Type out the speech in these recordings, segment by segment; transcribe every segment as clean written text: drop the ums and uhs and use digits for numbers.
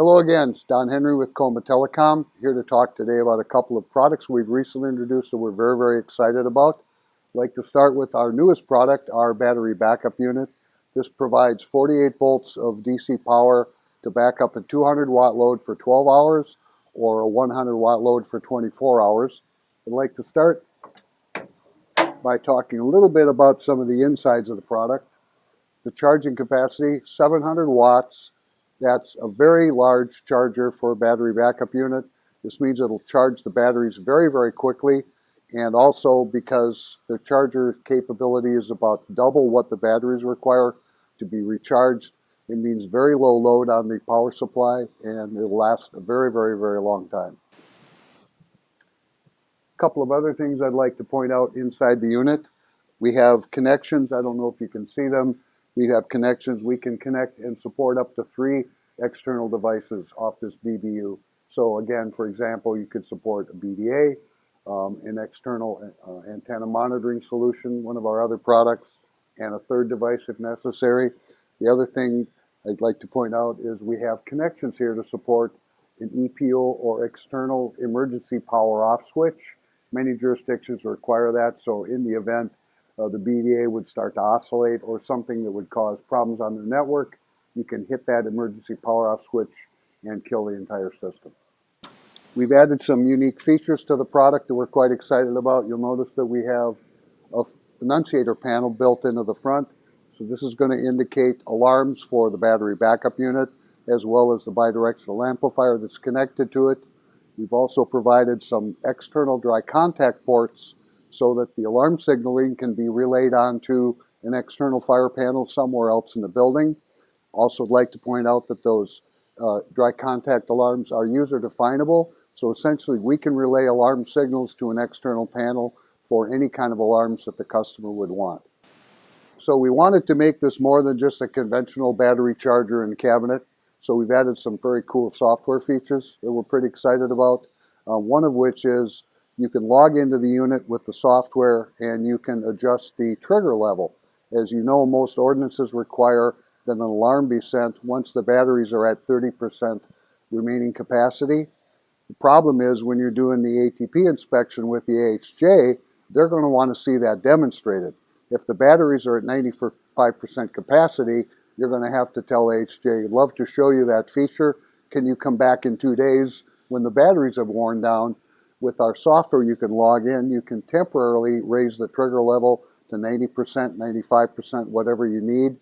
Hello again, it's Don Henry with Comba Telecom, here to talk today about a couple of products we've recently introduced that we're very excited about. I'd like to start with our newest product, our battery backup unit. This provides 48 volts of DC power to back up a 200 watt load for 12 hours or a 100 watt load for 24 hours. I'd like to start by talking a little bit about some of the insides of the product. The charging capacity, 700 watts. That's a very large charger for a battery backup unit. This means it'll charge the batteries very quickly, and also because the charger capability is about double what the batteries require to be recharged, it means very low load on the power supply, and it'll last a very long time. A couple of other things I'd like to point out inside the unit. We have connections. I don't know if you can see them. We have connections. We can connect and support up to 3 external devices off this BBU. So again, for example, you could support a BDA, an external antenna monitoring solution, one of our other products, and a third device if necessary. The other thing I'd like to point out is we have connections here to support an EPO or external emergency power off switch. Many jurisdictions require that, so in the event the BDA would start to oscillate or something that would cause problems on the network, you can hit that emergency power off switch and kill the entire system. We've added some unique features to the product that we're quite excited about. You'll notice that we have an annunciator panel built into the front. So this is going to indicate alarms for the battery backup unit as well as the bidirectional amplifier that's connected to it. We've also provided some external dry contact ports so that the alarm signaling can be relayed onto an external fire panel somewhere else in the building. Also, I'd like to point out that those dry contact alarms are user definable, so essentially we can relay alarm signals to an external panel for any kind of alarms that the customer would want. So we wanted to make this more than just a conventional battery charger and cabinet, so we've added some very cool software features that we're pretty excited about. One of which is you can log into the unit with the software and you can adjust the trigger level. As you know, most ordinances require that an alarm be sent once the batteries are at 30% remaining capacity. The problem is when you're doing the ATP inspection with the AHJ, they're going to want to see that demonstrated. If the batteries are at 95% capacity, you're going to have to tell AHJ, "I'd love to show you that feature. Can you come back in 2 days when the batteries have worn down?" With our software, you can log in. You can temporarily raise the trigger level to 90%, 95%, whatever you need,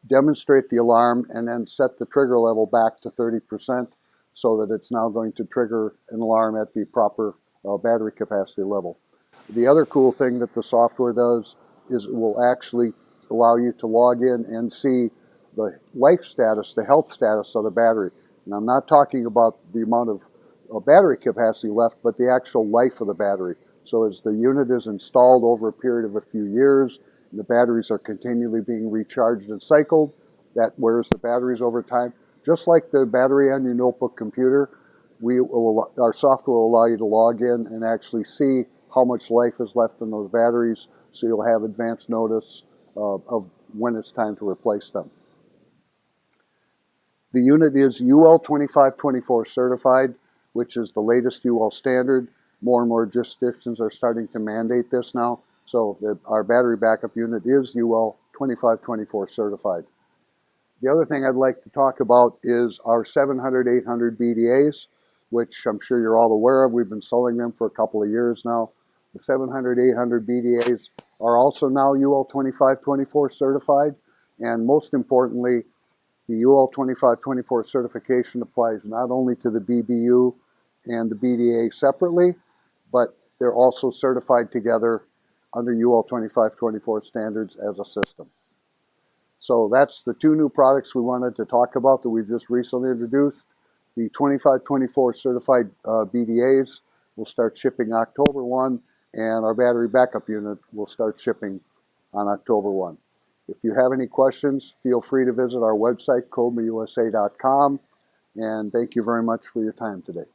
demonstrate the alarm, and then set the trigger level back to 30% so that it's now going to trigger an alarm at the proper battery capacity level. The other cool thing that the software does is it will actually allow you to log in and see the life status, the health status of the battery. And I'm not talking about the amount of battery capacity left, but the actual life of the battery. So as the unit is installed over a period of a few years, the batteries are continually being recharged and cycled. That wears the batteries over time. Just like the battery on your notebook computer, our software will allow you to log in and actually see how much life is left in those batteries, so you'll have advance notice of when it's time to replace them. The unit is UL 2524 certified, which is the latest UL standard. More and more jurisdictions are starting to mandate this now. So our battery backup unit is UL 2524 certified. The other thing I'd like to talk about is our 700, 800 BDAs, which I'm sure you're all aware of. We've been selling them for a couple of years now. The 700, 800 BDAs are also now UL 2524 certified. And most importantly, the UL 2524 certification applies not only to the BBU and the BDA separately, but they're also certified together under UL 2524 standards as a system. So that's the 2 new products we wanted to talk about that we've just recently introduced. The 2524 certified BDAs will start shipping October 1, and our battery backup unit will start shipping on October 1. If you have any questions, feel free to visit our website, combausa.com, and thank you very much for your time today.